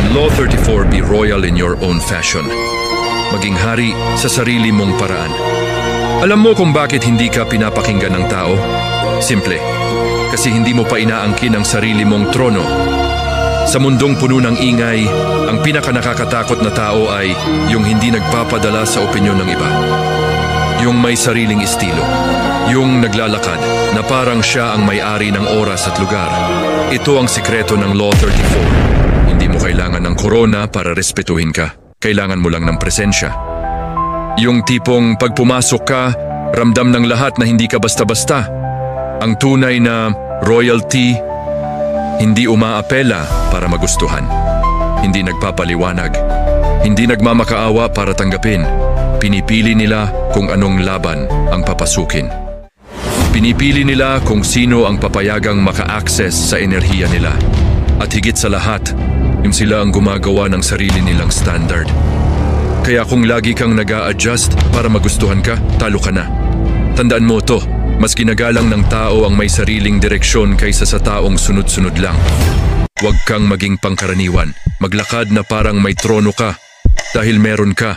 Law 34, be royal in your own fashion. Maging hari sa sarili mong paraan. Alam mo kung bakit hindi ka pinapakinggan ng tao? Simple, kasi hindi mo pa inaangkin ang sarili mong trono. Sa mundong puno ng ingay, ang pinakanakakatakot na tao ay yung hindi nagpapadala sa opinyon ng iba. Yung may sariling estilo. Yung naglalakad na parang siya ang may-ari ng oras at lugar. Ito ang sikreto ng Law 34. Hindi mo kailangan ng korona para respetuhin ka. Kailangan mo lang ng presensya. Yung tipong pag pumasok ka, ramdam ng lahat na hindi ka basta-basta. Ang tunay na royalty, hindi umaapela para magustuhan. Hindi nagpapaliwanag. Hindi nagmamakaawa para tanggapin. Pinipili nila kung anong laban ang papasukin. Pinipili nila kung sino ang papayagang maka-access sa enerhiya nila. At higit sa lahat, yung sila ang gumagawa ng sarili nilang standard. Kaya kung lagi kang nag-a-adjust para magustuhan ka, talo ka na. Tandaan mo to, mas ginagalang ng tao ang may sariling direksyon kaysa sa taong sunod-sunod lang. Huwag kang maging pangkaraniwan. Maglakad na parang may trono ka dahil meron ka.